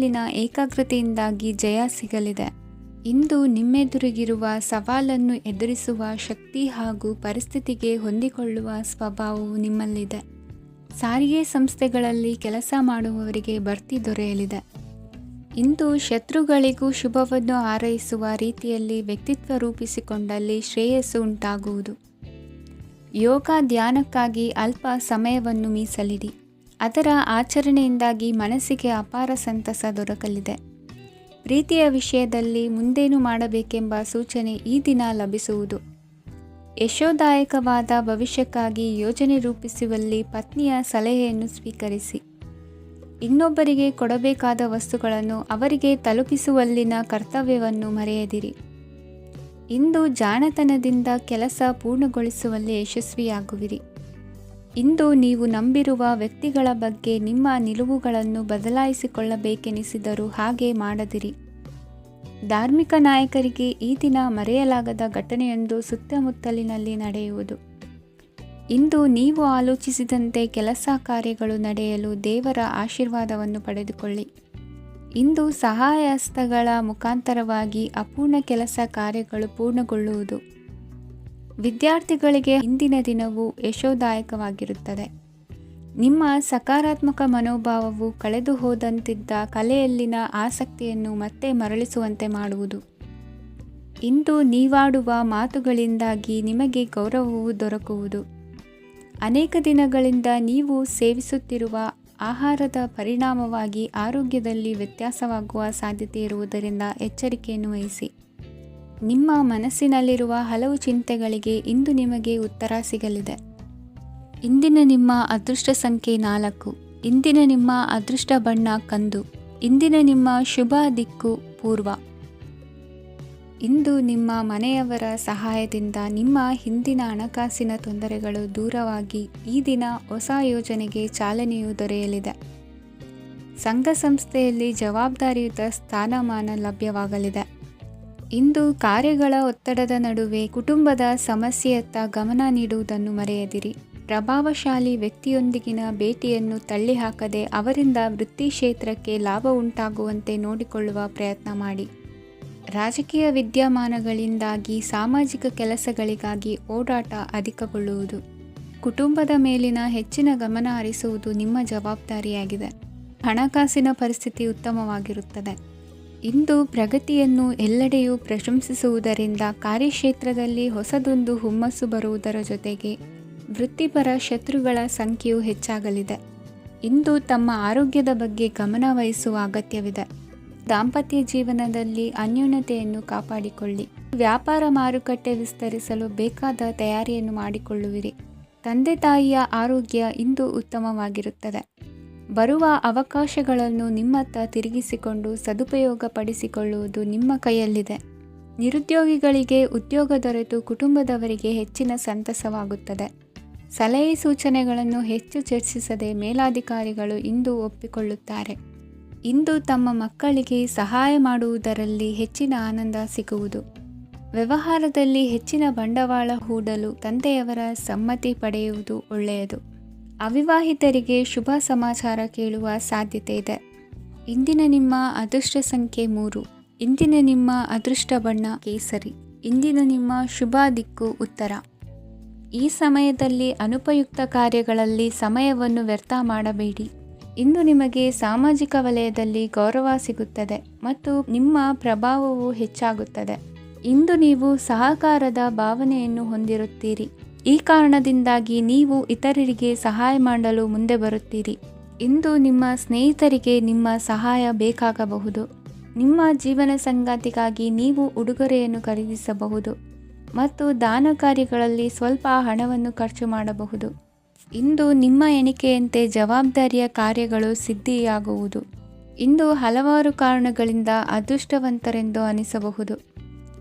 ನಿಮ್ಮಲ್ಲಿನ ಏಕಾಗ್ರತೆಯಿಂದಾಗಿ ಜಯ ಸಿಗಲಿದೆ. ಇಂದು ನಿಮ್ಮೆದುರಿಗಿರುವ ಸವಾಲನ್ನು ಎದುರಿಸುವ ಶಕ್ತಿ ಹಾಗೂ ಪರಿಸ್ಥಿತಿಗೆ ಹೊಂದಿಕೊಳ್ಳುವ ಸ್ವಭಾವವು ನಿಮ್ಮಲ್ಲಿದೆ. ಸಾರಿಗೆ ಸಂಸ್ಥೆಗಳಲ್ಲಿ ಕೆಲಸ ಮಾಡುವವರಿಗೆ ಬಡ್ತಿ ದೊರೆಯಲಿದೆ. ಇಂದು ಶತ್ರುಗಳಿಗೂ ಶುಭವನ್ನು ಹಾರೈಸುವ ರೀತಿಯಲ್ಲಿ ವ್ಯಕ್ತಿತ್ವ ರೂಪಿಸಿಕೊಂಡಲ್ಲಿ ಶ್ರೇಯಸ್ಸು ಉಂಟಾಗುವುದು. ಯೋಗ ಧ್ಯಾನಕ್ಕಾಗಿ ಅಲ್ಪ ಸಮಯವನ್ನು ಮೀಸಲಿಡಿ. ಅದರ ಆಚರಣೆಯಿಂದಾಗಿ ಮನಸ್ಸಿಗೆ ಅಪಾರ ಸಂತಸ ದೊರಕಲಿದೆ. ಪ್ರೀತಿಯ ವಿಷಯದಲ್ಲಿ ಮುಂದೇನು ಮಾಡಬೇಕೆಂಬ ಸೂಚನೆ ಈ ದಿನ ಲಭಿಸುವುದು. ಯಶೋದಾಯಕವಾದ ಭವಿಷ್ಯಕ್ಕಾಗಿ ಯೋಜನೆ ರೂಪಿಸುವಲ್ಲಿ ಪತ್ನಿಯ ಸಲಹೆಯನ್ನು ಸ್ವೀಕರಿಸಿ. ಇನ್ನೊಬ್ಬರಿಗೆ ಕೊಡಬೇಕಾದ ವಸ್ತುಗಳನ್ನು ಅವರಿಗೆ ತಲುಪಿಸುವಲ್ಲಿನ ಕರ್ತವ್ಯವನ್ನು ಮರೆಯದಿರಿ. ಇಂದು ಜಾಣತನದಿಂದ ಕೆಲಸ ಪೂರ್ಣಗೊಳಿಸುವಲ್ಲಿ ಯಶಸ್ವಿಯಾಗುವಿರಿ. ಇಂದು ನೀವು ನಂಬಿರುವ ವ್ಯಕ್ತಿಗಳ ಬಗ್ಗೆ ನಿಮ್ಮ ನಿಲುವುಗಳನ್ನು ಬದಲಾಯಿಸಿಕೊಳ್ಳಬೇಕೆನಿಸಿದರೂ ಹಾಗೆ ಮಾಡದಿರಿ. ಧಾರ್ಮಿಕ ನಾಯಕರಿಗೆ ಈ ದಿನ ಮರೆಯಲಾಗದ ಘಟನೆಯೊಂದು ಸುತ್ತಮುತ್ತಲಿನಲ್ಲಿ ನಡೆಯುವುದು. ಇಂದು ನೀವು ಆಲೋಚಿಸಿದಂತೆ ಕೆಲಸ ಕಾರ್ಯಗಳು ನಡೆಯಲು ದೇವರ ಆಶೀರ್ವಾದವನ್ನು ಪಡೆದುಕೊಳ್ಳಿ. ಇಂದು ಸಹಾಯ ಹಸ್ತಗಳ ಮುಖಾಂತರವಾಗಿ ಅಪೂರ್ಣ ಕೆಲಸ ಕಾರ್ಯಗಳು ಪೂರ್ಣಗೊಳ್ಳುವುದು. ವಿದ್ಯಾರ್ಥಿಗಳಿಗೆ ಇಂದಿನ ದಿನವು ಯಶೋದಾಯಕವಾಗಿರುತ್ತದೆ. ನಿಮ್ಮ ಸಕಾರಾತ್ಮಕ ಮನೋಭಾವವು ಕಳೆದು ಹೋದಂತಿದ್ದ ಕಲೆಯಲ್ಲಿನ ಆಸಕ್ತಿಯನ್ನು ಮತ್ತೆ ಮರಳಿಸುವಂತೆ ಮಾಡುವುದು. ಇಂದು ನೀವಾಡುವ ಮಾತುಗಳಿಂದಾಗಿ ನಿಮಗೆ ಗೌರವವು ದೊರಕುವುದು. ಅನೇಕ ದಿನಗಳಿಂದ ನೀವು ಸೇವಿಸುತ್ತಿರುವ ಆಹಾರದ ಪರಿಣಾಮವಾಗಿ ಆರೋಗ್ಯದಲ್ಲಿ ವ್ಯತ್ಯಾಸವಾಗುವ ಸಾಧ್ಯತೆ ಇರುವುದರಿಂದ ಎಚ್ಚರಿಕೆಯನ್ನು ವಹಿಸಿ. ನಿಮ್ಮ ಮನಸ್ಸಿನಲ್ಲಿರುವ ಹಲವು ಚಿಂತೆಗಳಿಗೆ ಇಂದು ನಿಮಗೆ ಉತ್ತರ ಸಿಗಲಿದೆ. ಇಂದಿನ ನಿಮ್ಮ ಅದೃಷ್ಟ ಸಂಖ್ಯೆ 4. ಇಂದಿನ ನಿಮ್ಮ ಅದೃಷ್ಟ ಬಣ್ಣ ಕಂದು. ಇಂದಿನ ನಿಮ್ಮ ಶುಭ ದಿಕ್ಕು ಪೂರ್ವ. ಇಂದು ನಿಮ್ಮ ಮನೆಯವರ ಸಹಾಯದಿಂದ ನಿಮ್ಮ ಹಿಂದಿನ ಹಣಕಾಸಿನ ತೊಂದರೆಗಳು ದೂರವಾಗಿ ಈ ದಿನ ಹೊಸ ಯೋಜನೆಗೆ ಚಾಲನೆಯು ದೊರೆಯಲಿದೆ. ಸಂಘ ಸಂಸ್ಥೆಯಲ್ಲಿ ಜವಾಬ್ದಾರಿಯುತ ಸ್ಥಾನಮಾನ ಲಭ್ಯವಾಗಲಿದೆ. ಇಂದು ಕಾರ್ಯಗಳ ಒತ್ತಡದ ನಡುವೆ ಕುಟುಂಬದ ಸಮಸ್ಯೆಯತ್ತ ಗಮನ ನೀಡುವುದನ್ನು ಮರೆಯದಿರಿ. ಪ್ರಭಾವಶಾಲಿ ವ್ಯಕ್ತಿಯೊಂದಿಗಿನ ಭೇಟಿಯನ್ನು ತಳ್ಳಿಹಾಕದೆ ಅವರಿಂದ ವೃತ್ತಿ ಕ್ಷೇತ್ರಕ್ಕೆ ಲಾಭ ಉಂಟಾಗುವಂತೆ ನೋಡಿಕೊಳ್ಳುವ ಪ್ರಯತ್ನ ಮಾಡಿ. ರಾಜಕೀಯ ವಿದ್ಯಮಾನಗಳಿಂದಾಗಿ ಸಾಮಾಜಿಕ ಕೆಲಸಗಳಿಗಾಗಿ ಓಡಾಟ ಅಧಿಕಗೊಳ್ಳುವುದು. ಕುಟುಂಬದ ಮೇಲಿನ ಹೆಚ್ಚಿನ ಗಮನ ಹರಿಸುವುದು ನಿಮ್ಮ ಜವಾಬ್ದಾರಿಯಾಗಿದೆ. ಹಣಕಾಸಿನ ಪರಿಸ್ಥಿತಿ ಉತ್ತಮವಾಗಿರುತ್ತದೆ. ಇಂದು ಪ್ರಗತಿಯನ್ನು ಎಲ್ಲೆಡೆಯೂ ಪ್ರಶಂಸಿಸುವುದರಿಂದ ಕಾರ್ಯಕ್ಷೇತ್ರದಲ್ಲಿ ಹೊಸದೊಂದು ಹುಮ್ಮಸ್ಸು ಬರುವುದರ ಜೊತೆಗೆ ವೃತ್ತಿಪರ ಶತ್ರುಗಳ ಸಂಖ್ಯೆಯು ಹೆಚ್ಚಾಗಲಿದೆ. ಇಂದು ತಮ್ಮ ಆರೋಗ್ಯದ ಬಗ್ಗೆ ಗಮನ ವಹಿಸುವ ಅಗತ್ಯವಿದೆ. ದಾಂಪತ್ಯ ಜೀವನದಲ್ಲಿ ಅನ್ಯೋನ್ಯತೆಯನ್ನು ಕಾಪಾಡಿಕೊಳ್ಳಿ. ವ್ಯಾಪಾರ ಮಾರುಕಟ್ಟೆ ವಿಸ್ತರಿಸಲು ಬೇಕಾದ ತಯಾರಿಯನ್ನು ಮಾಡಿಕೊಳ್ಳುವಿರಿ. ತಂದೆ ತಾಯಿಯ ಆರೋಗ್ಯ ಇಂದು ಉತ್ತಮವಾಗಿರುತ್ತದೆ. ಬರುವ ಅವಕಾಶಗಳನ್ನು ನಿಮ್ಮತ್ತ ತಿರುಗಿಸಿಕೊಂಡು ಸದುಪಯೋಗಪಡಿಸಿಕೊಳ್ಳುವುದು ನಿಮ್ಮ ಕೈಯಲ್ಲಿದೆ. ನಿರುದ್ಯೋಗಿಗಳಿಗೆ ಉದ್ಯೋಗ ದೊರೆತು ಕುಟುಂಬದವರಿಗೆ ಹೆಚ್ಚಿನ ಸಂತಸವಾಗುತ್ತದೆ. ಸಲಹೆ ಸೂಚನೆಗಳನ್ನು ಹೆಚ್ಚು ಚರ್ಚಿಸದೆ ಮೇಲಾಧಿಕಾರಿಗಳು ಇಂದು ಒಪ್ಪಿಕೊಳ್ಳುತ್ತಾರೆ. ಇಂದು ತಮ್ಮ ಮಕ್ಕಳಿಗೆ ಸಹಾಯ ಮಾಡುವುದರಲ್ಲಿ ಹೆಚ್ಚಿನ ಆನಂದ ಸಿಗುವುದು. ವ್ಯವಹಾರದಲ್ಲಿ ಹೆಚ್ಚಿನ ಬಂಡವಾಳ ಹೂಡಲು ತಂದೆಯವರ ಸಮ್ಮತಿ ಪಡೆಯುವುದು ಒಳ್ಳೆಯದು. ಅವಿವಾಹಿತರಿಗೆ ಶುಭ ಸಮಾಚಾರ ಕೇಳುವ ಸಾಧ್ಯತೆ ಇದೆ. ಇಂದಿನ ನಿಮ್ಮ ಅದೃಷ್ಟ ಸಂಖ್ಯೆ 3. ಇಂದಿನ ನಿಮ್ಮ ಅದೃಷ್ಟ ಬಣ್ಣ ಕೇಸರಿ. ಇಂದಿನ ನಿಮ್ಮ ಶುಭ ದಿಕ್ಕು ಉತ್ತರ. ಈ ಸಮಯದಲ್ಲಿ ಅನುಪಯುಕ್ತ ಕಾರ್ಯಗಳಲ್ಲಿ ಸಮಯವನ್ನು ವ್ಯರ್ಥ ಮಾಡಬೇಡಿ. ಇಂದು ನಿಮಗೆ ಸಾಮಾಜಿಕ ವಲಯದಲ್ಲಿ ಗೌರವ ಸಿಗುತ್ತದೆ ಮತ್ತು ನಿಮ್ಮ ಪ್ರಭಾವವು ಹೆಚ್ಚಾಗುತ್ತದೆ. ಇಂದು ನೀವು ಸಹಕಾರದ ಭಾವನೆಯನ್ನು ಹೊಂದಿರುತ್ತೀರಿ. ಈ ಕಾರಣದಿಂದಾಗಿ ನೀವು ಇತರರಿಗೆ ಸಹಾಯ ಮಾಡಲು ಮುಂದೆ ಬರುತ್ತೀರಿ. ಇಂದು ನಿಮ್ಮ ಸ್ನೇಹಿತರಿಗೆ ನಿಮ್ಮ ಸಹಾಯ ಬೇಕಾಗಬಹುದು. ನಿಮ್ಮ ಜೀವನ ಸಂಗಾತಿಗಾಗಿ ನೀವು ಉಡುಗೊರೆಯನ್ನು ಖರೀದಿಸಬಹುದು ಮತ್ತು ದಾನ ಕಾರ್ಯಗಳಲ್ಲಿ ಸ್ವಲ್ಪ ಹಣವನ್ನು ಖರ್ಚು ಮಾಡಬಹುದು. ಇಂದು ನಿಮ್ಮ ಎಣಿಕೆಯಂತೆ ಜವಾಬ್ದಾರಿಯ ಕಾರ್ಯಗಳು ಸಿದ್ಧಿಯಾಗುವುದು. ಇಂದು ಹಲವಾರು ಕಾರಣಗಳಿಂದ ಅದೃಷ್ಟವಂತರೆಂದು ಅನಿಸಬಹುದು.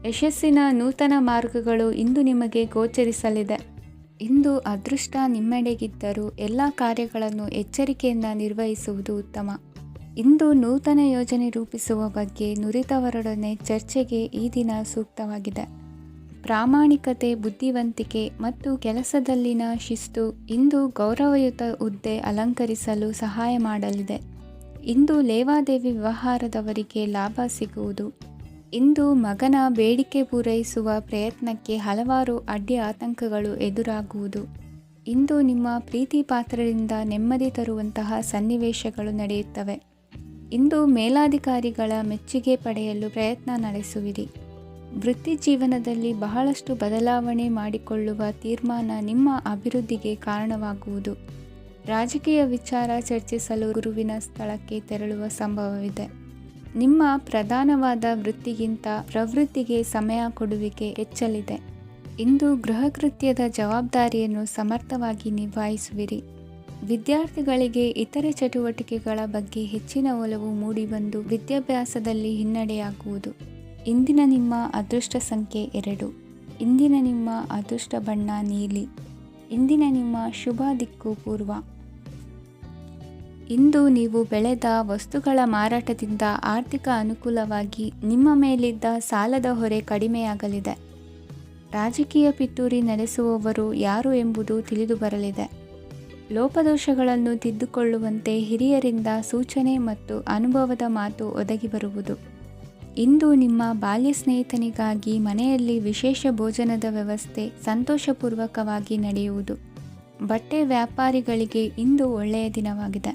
ಯಶಸ್ಸಿನ ನೂತನ ಮಾರ್ಗಗಳು ಇಂದು ನಿಮಗೆ ಗೋಚರಿಸಲಿದೆ. ಇಂದು ಅದೃಷ್ಟ ನಿಮ್ಮೆಡೆಗಿದ್ದರೂ ಎಲ್ಲ ಕಾರ್ಯಗಳನ್ನು ಎಚ್ಚರಿಕೆಯಿಂದ ನಿರ್ವಹಿಸುವುದು ಉತ್ತಮ. ಇಂದು ನೂತನ ಯೋಜನೆ ರೂಪಿಸುವ ಬಗ್ಗೆ ನುರಿತವರೊಡನೆ ಚರ್ಚೆಗೆ ಈ ದಿನ ಸೂಕ್ತವಾಗಿದೆ. ಪ್ರಾಮಾಣಿಕತೆ, ಬುದ್ಧಿವಂತಿಕೆ ಮತ್ತು ಕೆಲಸದಲ್ಲಿನ ಶಿಸ್ತು ಇಂದು ಗೌರವಯುತ ಹುದ್ದೆ ಅಲಂಕರಿಸಲು ಸಹಾಯ ಮಾಡಲಿದೆ. ಇಂದು ಲೇವಾದೇವಿ ವ್ಯವಹಾರದವರಿಗೆ ಲಾಭ ಸಿಗುವುದು. ಇಂದು ಮಗನ ಬೇಡಿಕೆ ಪೂರೈಸುವ ಪ್ರಯತ್ನಕ್ಕೆ ಹಲವಾರು ಅಡ್ಡಿ ಆತಂಕಗಳು ಎದುರಾಗುವುದು. ಇಂದು ನಿಮ್ಮ ಪ್ರೀತಿ ಪಾತ್ರರಿಂದ ನೆಮ್ಮದಿ ತರುವಂತಹ ಸನ್ನಿವೇಶಗಳು ನಡೆಯುತ್ತವೆ. ಇಂದು ಮೇಲಾಧಿಕಾರಿಗಳ ಮೆಚ್ಚುಗೆ ಪಡೆಯಲು ಪ್ರಯತ್ನ ನಡೆಸುವಿರಿ. ವೃತ್ತಿ ಜೀವನದಲ್ಲಿ ಬಹಳಷ್ಟು ಬದಲಾವಣೆ ಮಾಡಿಕೊಳ್ಳುವ ತೀರ್ಮಾನ ನಿಮ್ಮ ಅಭಿವೃದ್ಧಿಗೆ ಕಾರಣವಾಗುವುದು. ರಾಜಕೀಯ ವಿಚಾರ ಚರ್ಚಿಸಲು ಗುರುವಿನ ಸ್ಥಳಕ್ಕೆ ತೆರಳುವ ಸಂಭವವಿದೆ. ನಿಮ್ಮ ಪ್ರಧಾನವಾದ ವೃತ್ತಿಗಿಂತ ಪ್ರವೃತ್ತಿಗೆ ಸಮಯ ಕೊಡುವಿಕೆ ಹೆಚ್ಚಲಿದೆ. ಇಂದು ಗೃಹ ಕೃತ್ಯದ ಜವಾಬ್ದಾರಿಯನ್ನು ಸಮರ್ಥವಾಗಿ ನಿಭಾಯಿಸುವಿರಿ. ವಿದ್ಯಾರ್ಥಿಗಳಿಗೆ ಇತರೆ ಚಟುವಟಿಕೆಗಳ ಬಗ್ಗೆ ಹೆಚ್ಚಿನ ಒಲವು ಮೂಡಿಬಂದು ವಿದ್ಯಾಭ್ಯಾಸದಲ್ಲಿ ಹಿನ್ನಡೆಯಾಗುವುದು. ಇಂದಿನ ನಿಮ್ಮ ಅದೃಷ್ಟ ಸಂಖ್ಯೆ 2. ಇಂದಿನ ನಿಮ್ಮ ಅದೃಷ್ಟ ಬಣ್ಣ ನೀಲಿ. ಇಂದಿನ ನಿಮ್ಮ ಶುಭ ದಿಕ್ಕು ಪೂರ್ವ. ಇಂದು ನೀವು ಬೆಳೆದ ವಸ್ತುಗಳ ಮಾರಾಟದಿಂದ ಆರ್ಥಿಕ ಅನುಕೂಲವಾಗಿ ನಿಮ್ಮ ಮೇಲಿದ್ದ ಸಾಲದ ಹೊರೆ ಕಡಿಮೆಯಾಗಲಿದೆ. ರಾಜಕೀಯ ಪಿತೂರಿ ನಡೆಸುವವರು ಯಾರು ಎಂಬುದು ತಿಳಿದು ಬರಲಿದೆ. ಲೋಪದೋಷಗಳನ್ನು ತಿದ್ದುಕೊಳ್ಳುವಂತೆ ಹಿರಿಯರಿಂದ ಸೂಚನೆ ಮತ್ತು ಅನುಭವದ ಮಾತು ಒದಗಿ ಬರುವುದು. ಇಂದು ನಿಮ್ಮ ಬಾಲ್ಯ ಸ್ನೇಹಿತನಿಗಾಗಿ ಮನೆಯಲ್ಲಿ ವಿಶೇಷ ಭೋಜನದ ವ್ಯವಸ್ಥೆ ಸಂತೋಷಪೂರ್ವಕವಾಗಿ ನಡೆಯುವುದು. ಬಟ್ಟೆ ವ್ಯಾಪಾರಿಗಳಿಗೆ ಇಂದು ಒಳ್ಳೆಯ ದಿನವಾಗಿದೆ.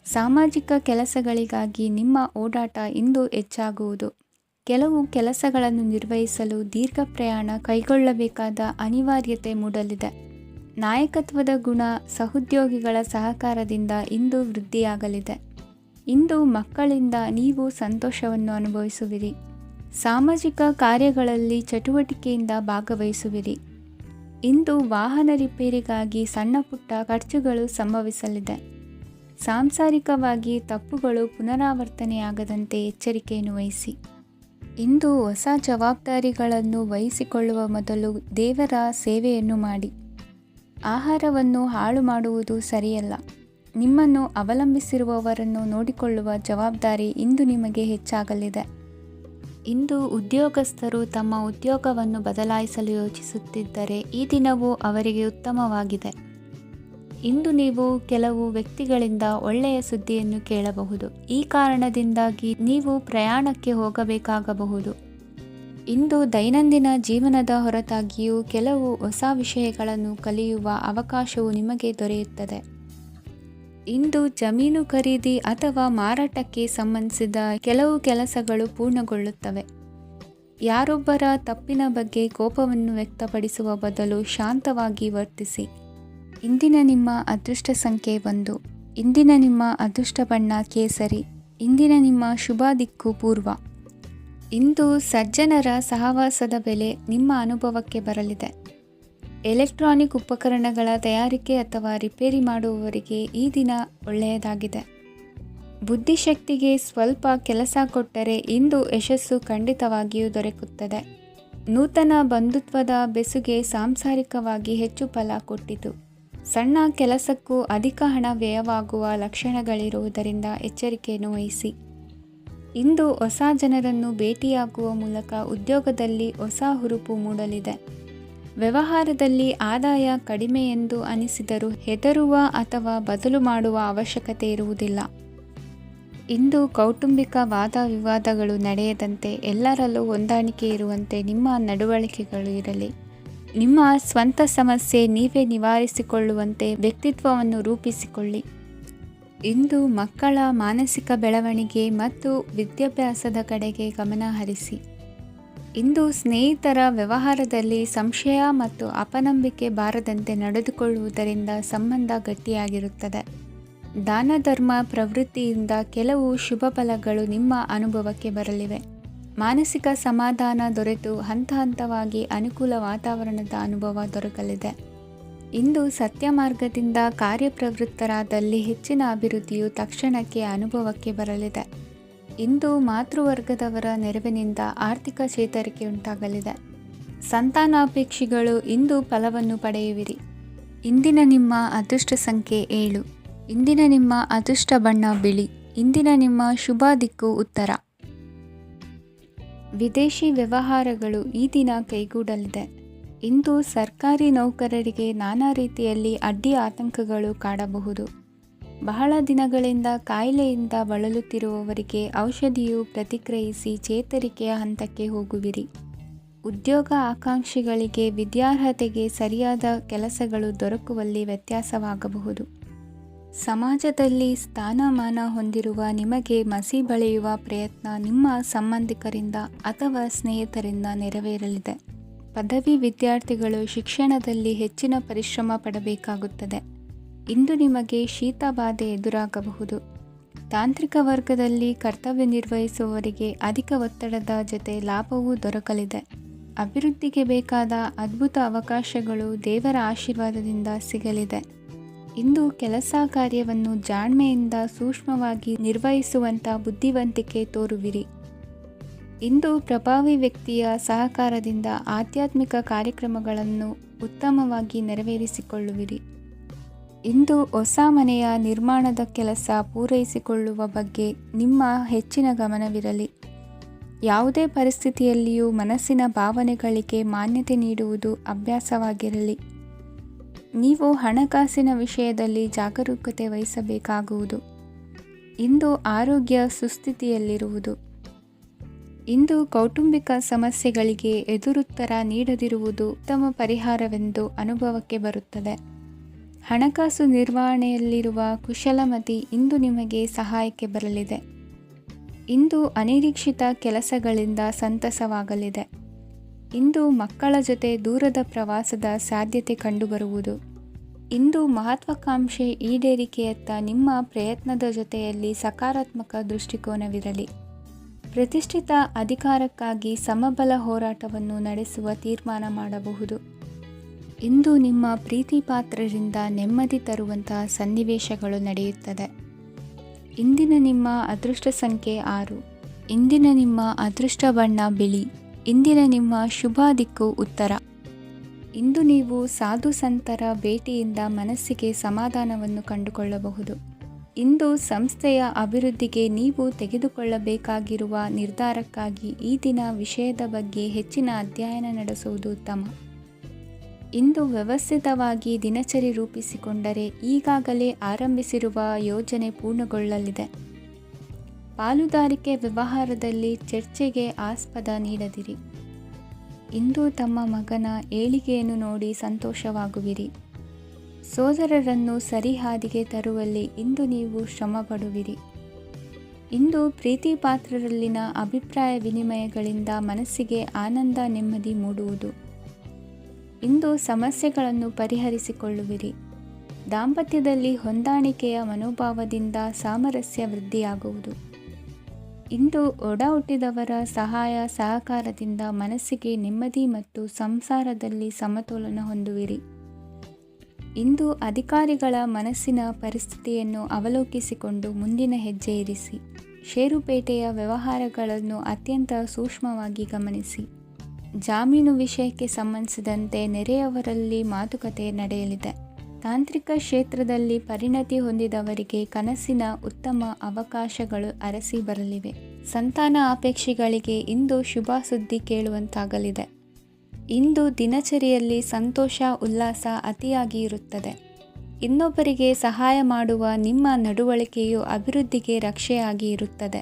ಸಾಮಾಜಿಕ ಕೆಲಸಗಳಿಗಾಗಿ ನಿಮ್ಮ ಓಡಾಟ ಇಂದು ಹೆಚ್ಚಾಗುವುದು. ಕೆಲವು ಕೆಲಸಗಳನ್ನು ನಿರ್ವಹಿಸಲು ದೀರ್ಘ ಪ್ರಯಾಣ ಕೈಗೊಳ್ಳಬೇಕಾದ ಅನಿವಾರ್ಯತೆ ಮೂಡಲಿದೆ. ನಾಯಕತ್ವದ ಗುಣ ಸಹೋದ್ಯೋಗಿಗಳ ಸಹಕಾರದಿಂದ ಇಂದು ವೃದ್ಧಿಯಾಗಲಿದೆ. ಇಂದು ಮಕ್ಕಳಿಂದ ನೀವು ಸಂತೋಷವನ್ನು ಅನುಭವಿಸುವಿರಿ. ಸಾಮಾಜಿಕ ಕಾರ್ಯಗಳಲ್ಲಿ ಚಟುವಟಿಕೆಯಿಂದ ಭಾಗವಹಿಸುವಿರಿ. ಇಂದು ವಾಹನ ರಿಪೇರಿಗಾಗಿ ಸಣ್ಣ ಪುಟ್ಟ ಖರ್ಚುಗಳು ಸಂಭವಿಸಲಿದೆ. ಸಾಂಸಾರಿಕವಾಗಿ ತಪ್ಪುಗಳು ಪುನರಾವರ್ತನೆಯಾಗದಂತೆ ಎಚ್ಚರಿಕೆಯನ್ನು ವಹಿಸಿ. ಇಂದು ಹೊಸ ಜವಾಬ್ದಾರಿಗಳನ್ನು ವಹಿಸಿಕೊಳ್ಳುವ ಮೊದಲು ದೇವರ ಸೇವೆಯನ್ನು ಮಾಡಿ. ಆಹಾರವನ್ನು ಹಾಳು ಮಾಡುವುದು ಸರಿಯಲ್ಲ. ನಿಮ್ಮನ್ನು ಅವಲಂಬಿಸಿರುವವರನ್ನು ನೋಡಿಕೊಳ್ಳುವ ಜವಾಬ್ದಾರಿ ಇಂದು ನಿಮಗೆ ಹೆಚ್ಚಾಗಲಿದೆ. ಇಂದು ಉದ್ಯೋಗಸ್ಥರು ತಮ್ಮ ಉದ್ಯೋಗವನ್ನು ಬದಲಾಯಿಸಲು ಯೋಚಿಸುತ್ತಿದ್ದರೆ ಈ ದಿನವೂ ಅವರಿಗೆ ಉತ್ತಮವಾಗಿದೆ. ಇಂದು ನೀವು ಕೆಲವು ವ್ಯಕ್ತಿಗಳಿಂದ ಒಳ್ಳೆಯ ಸುದ್ದಿಯನ್ನು ಕೇಳಬಹುದು. ಈ ಕಾರಣದಿಂದಾಗಿ ನೀವು ಪ್ರಯಾಣಕ್ಕೆ ಹೋಗಬೇಕಾಗಬಹುದು. ಇಂದು ದೈನಂದಿನ ಜೀವನದ ಹೊರತಾಗಿಯೂ ಕೆಲವು ಹೊಸ ವಿಷಯಗಳನ್ನು ಕಲಿಯುವ ಅವಕಾಶವು ನಿಮಗೆ ದೊರೆಯುತ್ತದೆ. ಇಂದು ಜಮೀನು ಖರೀದಿ ಅಥವಾ ಮಾರಾಟಕ್ಕೆ ಸಂಬಂಧಿಸಿದ ಕೆಲವು ಕೆಲಸಗಳು ಪೂರ್ಣಗೊಳ್ಳುತ್ತವೆ. ಯಾರೊಬ್ಬರ ತಪ್ಪಿನ ಬಗ್ಗೆ ಕೋಪವನ್ನು ವ್ಯಕ್ತಪಡಿಸುವ ಬದಲು ಶಾಂತವಾಗಿ ವರ್ತಿಸಿ. ಇಂದಿನ ನಿಮ್ಮ ಅದೃಷ್ಟ ಸಂಖ್ಯೆ 1. ಇಂದಿನ ನಿಮ್ಮ ಅದೃಷ್ಟ ಬಣ್ಣ ಕೇಸರಿ. ಇಂದಿನ ನಿಮ್ಮ ಶುಭ ದಿಕ್ಕು ಪೂರ್ವ. ಇಂದು ಸಜ್ಜನರ ಸಹವಾಸದ ಬೆಲೆ ನಿಮ್ಮ ಅನುಭವಕ್ಕೆ ಬರಲಿದೆ. ಎಲೆಕ್ಟ್ರಾನಿಕ್ ಉಪಕರಣಗಳ ತಯಾರಿಕೆ ಅಥವಾ ರಿಪೇರಿ ಮಾಡುವವರಿಗೆ ಈ ದಿನ ಒಳ್ಳೆಯದಾಗಿದೆ. ಬುದ್ಧಿಶಕ್ತಿಗೆ ಸ್ವಲ್ಪ ಕೆಲಸ ಕೊಟ್ಟರೆ ಇಂದು ಯಶಸ್ಸು ಖಂಡಿತವಾಗಿಯೂ ದೊರಕುತ್ತದೆ. ನೂತನ ಬಂಧುತ್ವದ ಬೆಸುಗೆ ಸಾಂಸಾರಿಕವಾಗಿ ಹೆಚ್ಚು ಫಲ ಕೊಟ್ಟಿತು. ಸಣ್ಣ ಕೆಲಸಕ್ಕೂ ಅಧಿಕ ಹಣ ವ್ಯಯವಾಗುವ ಲಕ್ಷಣಗಳಿರುವುದರಿಂದ ಎಚ್ಚರಿಕೆಯನ್ನು ವಹಿಸಿ. ಇಂದು ಹೊಸ ಜನರನ್ನು ಭೇಟಿಯಾಗುವ ಮೂಲಕ ಉದ್ಯೋಗದಲ್ಲಿ ಹೊಸ ಹುರುಪು ಮೂಡಲಿದೆ. ವ್ಯವಹಾರದಲ್ಲಿ ಆದಾಯ ಕಡಿಮೆ ಎಂದು ಅನಿಸಿದರೂ ಹೆದರುವ ಅಥವಾ ಬದಲು ಮಾಡುವ ಅವಶ್ಯಕತೆ ಇರುವುದಿಲ್ಲ. ಇಂದು ಕೌಟುಂಬಿಕ ವಾದ ವಿವಾದಗಳು ನಡೆಯದಂತೆ ಎಲ್ಲರಲ್ಲೂ ಹೊಂದಾಣಿಕೆ ಇರುವಂತೆ ನಿಮ್ಮ ನಡವಳಿಕೆಗಳು ಇರಲಿ. ನಿಮ್ಮ ಸ್ವಂತ ಸಮಸ್ಯೆ ನೀವೇ ನಿವಾರಿಸಿಕೊಳ್ಳುವಂತೆ ವ್ಯಕ್ತಿತ್ವವನ್ನು ರೂಪಿಸಿಕೊಳ್ಳಿ. ಇಂದು ಮಕ್ಕಳ ಮಾನಸಿಕ ಬೆಳವಣಿಗೆ ಮತ್ತು ವಿದ್ಯಾಭ್ಯಾಸದ ಕಡೆಗೆ ಗಮನ ಹರಿಸಿ. ಇಂದು ಸ್ನೇಹಿತರ ವ್ಯವಹಾರದಲ್ಲಿ ಸಂಶಯ ಮತ್ತು ಅಪನಂಬಿಕೆ ಬಾರದಂತೆ ನಡೆದುಕೊಳ್ಳುವುದರಿಂದ ಸಂಬಂಧ ಗಟ್ಟಿಯಾಗಿರುತ್ತದೆ. ದಾನ ಧರ್ಮ ಪ್ರವೃತ್ತಿಯಿಂದ ಕೆಲವು ಶುಭ ಫಲಗಳು ನಿಮ್ಮ ಅನುಭವಕ್ಕೆ ಬರಲಿವೆ. ಮಾನಸಿಕ ಸಮಾಧಾನ ದೊರೆತು ಹಂತ ಹಂತವಾಗಿ ಅನುಕೂಲ ವಾತಾವರಣದ ಅನುಭವ ದೊರಕಲಿದೆ. ಇಂದು ಸತ್ಯ ಮಾರ್ಗದಿಂದ ಕಾರ್ಯಪ್ರವೃತ್ತರಾದಲ್ಲಿ ಹೆಚ್ಚಿನ ಅಭಿವೃದ್ಧಿಯು ತಕ್ಷಣಕ್ಕೆ ಅನುಭವಕ್ಕೆ ಬರಲಿದೆ. ಇಂದು ಮಾತೃವರ್ಗದವರ ನೆರವಿನಿಂದ ಆರ್ಥಿಕ ಚೇತರಿಕೆ ಉಂಟಾಗಲಿದೆ. ಸಂತಾನಾಪೇಕ್ಷಿಗಳು ಇಂದು ಫಲವನ್ನು ಪಡೆಯುವಿರಿ. ಇಂದಿನ ನಿಮ್ಮ ಅದೃಷ್ಟ ಸಂಖ್ಯೆ 7. ಇಂದಿನ ನಿಮ್ಮ ಅದೃಷ್ಟ ಬಣ್ಣ ಬಿಳಿ. ಇಂದಿನ ನಿಮ್ಮ ಶುಭ ದಿಕ್ಕು ಉತ್ತರ. ವಿದೇಶಿ ವ್ಯವಹಾರಗಳು ಈ ದಿನ ಕೈಗೂಡಲಿದೆ. ಇಂದು ಸರ್ಕಾರಿ ನೌಕರರಿಗೆ ನಾನಾ ರೀತಿಯಲ್ಲಿ ಅಡ್ಡಿ ಆತಂಕಗಳು ಕಾಡಬಹುದು. ಬಹಳ ದಿನಗಳಿಂದ ಕಾಯಿಲೆಯಿಂದ ಬಳಲುತ್ತಿರುವವರಿಗೆ ಔಷಧಿಯು ಪ್ರತಿಕ್ರಿಯಿಸಿ ಚೇತರಿಕೆಯ ಹಂತಕ್ಕೆ ಹೋಗುವಿರಿ. ಉದ್ಯೋಗ ಆಕಾಂಕ್ಷಿಗಳಿಗೆ ವಿದ್ಯಾರ್ಹತೆಗೆ ಸರಿಯಾದ ಕೆಲಸಗಳು ದೊರಕುವಲ್ಲಿ ವ್ಯತ್ಯಾಸವಾಗಬಹುದು. ಸಮಾಜದಲ್ಲಿ ಸ್ಥಾನಮಾನ ಹೊಂದಿರುವ ನಿಮಗೆ ಮಸಿ ಬಳಿಯುವ ಪ್ರಯತ್ನ ನಿಮ್ಮ ಸಂಬಂಧಿಕರಿಂದ ಅಥವಾ ಸ್ನೇಹಿತರಿಂದ ನೆರವೇರಲಿದೆ. ಪದವಿ ವಿದ್ಯಾರ್ಥಿಗಳು ಶಿಕ್ಷಣದಲ್ಲಿ ಹೆಚ್ಚಿನ ಪರಿಶ್ರಮ ಪಡಬೇಕಾಗುತ್ತದೆ. ಇಂದು ನಿಮಗೆ ಶೀತ ಬಾಧೆ ಎದುರಾಗಬಹುದು. ತಾಂತ್ರಿಕ ವರ್ಗದಲ್ಲಿ ಕರ್ತವ್ಯ ನಿರ್ವಹಿಸುವವರಿಗೆ ಅಧಿಕ ಒತ್ತಡದ ಜೊತೆ ಲಾಭವೂ ದೊರಕಲಿದೆ. ಅಭಿವೃದ್ಧಿಗೆ ಬೇಕಾದ ಅದ್ಭುತ ಅವಕಾಶಗಳು ದೇವರ ಆಶೀರ್ವಾದದಿಂದ ಸಿಗಲಿದೆ. ಇಂದು ಕೆಲಸ ಕಾರ್ಯವನ್ನು ಜಾಣ್ಮೆಯಿಂದ ಸೂಕ್ಷ್ಮವಾಗಿ ನಿರ್ವಹಿಸುವಂಥ ಬುದ್ಧಿವಂತಿಕೆ ತೋರುವಿರಿ. ಇಂದು ಪ್ರಭಾವಿ ವ್ಯಕ್ತಿಯ ಸಹಕಾರದಿಂದ ಆಧ್ಯಾತ್ಮಿಕ ಕಾರ್ಯಕ್ರಮಗಳನ್ನು ಉತ್ತಮವಾಗಿ ನೆರವೇರಿಸಿಕೊಳ್ಳುವಿರಿ. ಇಂದು ಹೊಸ ಮನೆಯ ನಿರ್ಮಾಣದ ಕೆಲಸ ಪೂರೈಸಿಕೊಳ್ಳುವ ಬಗ್ಗೆ ನಿಮ್ಮ ಹೆಚ್ಚಿನ ಗಮನವಿರಲಿ. ಯಾವುದೇ ಪರಿಸ್ಥಿತಿಯಲ್ಲಿಯೂ ಮನಸ್ಸಿನ ಭಾವನೆಗಳಿಗೆ ಮಾನ್ಯತೆ ನೀಡುವುದು ಅಭ್ಯಾಸವಾಗಿರಲಿ. ನೀವು ಹಣಕಾಸಿನ ವಿಷಯದಲ್ಲಿ ಜಾಗರೂಕತೆ ವಹಿಸಬೇಕಾಗುವುದು. ಇಂದು ಆರೋಗ್ಯ ಸುಸ್ಥಿತಿಯಲ್ಲಿರುವುದು. ಇಂದು ಕೌಟುಂಬಿಕ ಸಮಸ್ಯೆಗಳಿಗೆ ಎದುರುತ್ತರ ನೀಡದಿರುವುದು ಉತ್ತಮ ಪರಿಹಾರವೆಂದು ಅನುಭವಕ್ಕೆ ಬರುತ್ತದೆ. ಹಣಕಾಸು ನಿರ್ವಹಣೆಯಲ್ಲಿರುವ ಕುಶಲಮತಿ ಇಂದು ನಿಮಗೆ ಸಹಾಯಕ್ಕೆ ಬರಲಿದೆ. ಇಂದು ಅನಿರೀಕ್ಷಿತ ಕೆಲಸಗಳಿಂದ ಸಂತಸವಾಗಲಿದೆ. ಇಂದು ಮಕ್ಕಳ ಜೊತೆ ದೂರದ ಪ್ರವಾಸದ ಸಾಧ್ಯತೆ ಕಂಡುಬರುವುದು. ಇಂದು ಮಹತ್ವಾಕಾಂಕ್ಷೆ ಈಡೇರಿಕೆಯತ್ತ ನಿಮ್ಮ ಪ್ರಯತ್ನದ ಜೊತೆಯಲ್ಲಿ ಸಕಾರಾತ್ಮಕ ದೃಷ್ಟಿಕೋನವಿರಲಿ. ಪ್ರತಿಷ್ಠಿತ ಅಧಿಕಾರಕ್ಕಾಗಿ ಸಮಬಲ ಹೋರಾಟವನ್ನು ನಡೆಸುವ ತೀರ್ಮಾನ ಮಾಡಬಹುದು. ಇಂದು ನಿಮ್ಮ ಪ್ರೀತಿ ಪಾತ್ರರಿಂದ ನೆಮ್ಮದಿ ತರುವಂತಹ ಸನ್ನಿವೇಶಗಳು ನಡೆಯುತ್ತದೆ. ಇಂದಿನ ನಿಮ್ಮ ಅದೃಷ್ಟ ಸಂಖ್ಯೆ 6. ಇಂದಿನ ನಿಮ್ಮ ಅದೃಷ್ಟ ಬಣ್ಣ ಬಿಳಿ. ಇಂದಿನ ನಿಮ್ಮ ಶುಭ ದಿಕ್ಕು ಉತ್ತರ. ಇಂದು ನೀವು ಸಾಧು ಸಂತರ ಭೇಟಿಯಿಂದ ಮನಸ್ಸಿಗೆ ಸಮಾಧಾನವನ್ನು ಕಂಡುಕೊಳ್ಳಬಹುದು. ಇಂದು ಸಂಸ್ಥೆಯ ಅಭಿವೃದ್ಧಿಗೆ ನೀವು ತೆಗೆದುಕೊಳ್ಳಬೇಕಾಗಿರುವ ನಿರ್ಧಾರಕ್ಕಾಗಿ ಈ ದಿನ ವಿಷಯದ ಬಗ್ಗೆ ಹೆಚ್ಚಿನ ಅಧ್ಯಯನ ನಡೆಸುವುದು ಉತ್ತಮ. ಇಂದು ವ್ಯವಸ್ಥಿತವಾಗಿ ದಿನಚರಿ ರೂಪಿಸಿಕೊಂಡರೆ ಈಗಾಗಲೇ ಆರಂಭಿಸಿರುವ ಯೋಜನೆ ಪೂರ್ಣಗೊಳ್ಳಲಿದೆ. ಪಾಲುದಾರಿಕೆ ವ್ಯವಹಾರದಲ್ಲಿ ಚರ್ಚೆಗೆ ಆಸ್ಪದ ನೀಡದಿರಿ. ಇಂದು ತಮ್ಮ ಮಗನ ಏಳಿಗೆಯನ್ನು ನೋಡಿ ಸಂತೋಷವಾಗುವಿರಿ. ಸೋದರರನ್ನು ಸರಿಹಾದಿಗೆ ತರುವಲ್ಲಿ ಇಂದು ನೀವು ಶ್ರಮಪಡುವಿರಿ. ಇಂದು ಪ್ರೀತಿ ಪಾತ್ರರಲ್ಲಿನ ಅಭಿಪ್ರಾಯ ವಿನಿಮಯಗಳಿಂದ ಮನಸ್ಸಿಗೆ ಆನಂದ ನೆಮ್ಮದಿ ಮೂಡುವುದು. ಇಂದು ಸಮಸ್ಯೆಗಳನ್ನು ಪರಿಹರಿಸಿಕೊಳ್ಳುವಿರಿ. ದಾಂಪತ್ಯದಲ್ಲಿ ಹೊಂದಾಣಿಕೆಯ ಮನೋಭಾವದಿಂದ ಸಾಮರಸ್ಯ ವೃದ್ಧಿಯಾಗುವುದು. ಇಂದು ಒಡ ಹುಟ್ಟಿದವರ ಸಹಾಯ ಸಹಕಾರದಿಂದ ಮನಸ್ಸಿಗೆ ನೆಮ್ಮದಿ ಮತ್ತು ಸಂಸಾರದಲ್ಲಿ ಸಮತೋಲನ ಹೊಂದುವಿರಿ. ಇಂದು ಅಧಿಕಾರಿಗಳ ಮನಸ್ಸಿನ ಪರಿಸ್ಥಿತಿಯನ್ನು ಅವಲೋಕಿಸಿಕೊಂಡು ಮುಂದಿನ ಹೆಜ್ಜೆ ಇರಿಸಿ. ಷೇರುಪೇಟೆಯ ವ್ಯವಹಾರಗಳನ್ನು ಅತ್ಯಂತ ಸೂಕ್ಷ್ಮವಾಗಿ ಗಮನಿಸಿ. ಜಾಮೀನು ವಿಷಯಕ್ಕೆ ಸಂಬಂಧಿಸಿದಂತೆ ನೆರೆಯವರಲ್ಲಿ ಮಾತುಕತೆ ನಡೆಯಲಿದೆ. ತಾಂತ್ರಿಕ ಕ್ಷೇತ್ರದಲ್ಲಿ ಪರಿಣತಿ ಹೊಂದಿದವರಿಗೆ ಕನಸಿನ ಉತ್ತಮ ಅವಕಾಶಗಳು ಅರಸಿ ಬರಲಿವೆ. ಸಂತಾನ ಅಪೇಕ್ಷಿಗಳಿಗೆ ಇಂದು ಶುಭ ಸುದ್ದಿ ಕೇಳುವಂತಾಗಲಿದೆ. ಇಂದು ದಿನಚರಿಯಲ್ಲಿ ಸಂತೋಷ ಉಲ್ಲಾಸ ಅತಿಯಾಗಿ ಇರುತ್ತದೆ. ಇನ್ನೊಬ್ಬರಿಗೆ ಸಹಾಯ ಮಾಡುವ ನಿಮ್ಮ ನಡವಳಿಕೆಯು ಅಭಿವೃದ್ಧಿಗೆ ರಕ್ಷೆಯಾಗಿ ಇರುತ್ತದೆ.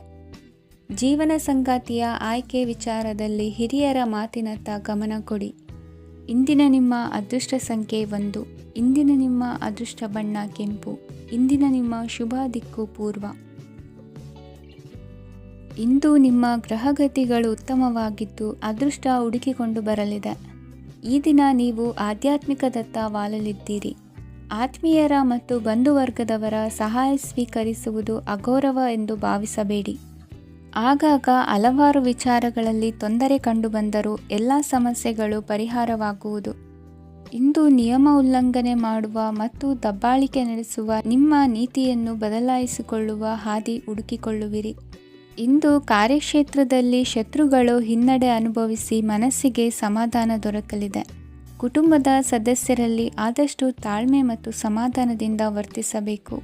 ಜೀವನ ಸಂಗಾತಿಯ ಆಯ್ಕೆ ವಿಚಾರದಲ್ಲಿ ಹಿರಿಯರ ಮಾತಿನತ್ತ ಗಮನ ಕೊಡಿ. ಇಂದಿನ ನಿಮ್ಮ ಅದೃಷ್ಟ ಸಂಖ್ಯೆ 1. ಇಂದಿನ ನಿಮ್ಮ ಅದೃಷ್ಟ ಬಣ್ಣ ಕೆಂಪು. ಇಂದಿನ ನಿಮ್ಮ ಶುಭ ದಿಕ್ಕು ಪೂರ್ವ. ಇಂದು ನಿಮ್ಮ ಗ್ರಹಗತಿಗಳು ಉತ್ತಮವಾಗಿದ್ದು ಅದೃಷ್ಟ ಹುಡುಕಿಕೊಂಡು ಬರಲಿದೆ. ಈ ದಿನ ನೀವು ಆಧ್ಯಾತ್ಮಿಕದತ್ತ ವಾಲಲಿದ್ದೀರಿ. ಆತ್ಮೀಯರ ಮತ್ತು ಬಂಧುವರ್ಗದವರ ಸಹಾಯ ಸ್ವೀಕರಿಸುವುದು ಅಗೌರವ ಎಂದು ಭಾವಿಸಬೇಡಿ. ಆಗಾಗ ಹಲವಾರು ವಿಚಾರಗಳಲ್ಲಿ ತೊಂದರೆ ಕಂಡುಬಂದರೂ ಎಲ್ಲ ಸಮಸ್ಯೆಗಳು ಪರಿಹಾರವಾಗುವುದು. ಇಂದು ನಿಯಮ ಉಲ್ಲಂಘನೆ ಮಾಡುವ ಮತ್ತು ದಬ್ಬಾಳಿಕೆ ನಡೆಸುವ ನಿಮ್ಮ ನೀತಿಯನ್ನು ಬದಲಾಯಿಸಿಕೊಳ್ಳುವ ಹಾದಿ ಹುಡುಕಿಕೊಳ್ಳುವಿರಿ. ಇಂದು ಕಾರ್ಯಕ್ಷೇತ್ರದಲ್ಲಿ ಶತ್ರುಗಳು ಹಿನ್ನಡೆ ಅನುಭವಿಸಿ ಮನಸ್ಸಿಗೆ ಸಮಾಧಾನ ದೊರಕಲಿದೆ. ಕುಟುಂಬದ ಸದಸ್ಯರಲ್ಲಿ ಆದಷ್ಟು ತಾಳ್ಮೆ ಮತ್ತು ಸಮಾಧಾನದಿಂದ ವರ್ತಿಸಬೇಕು.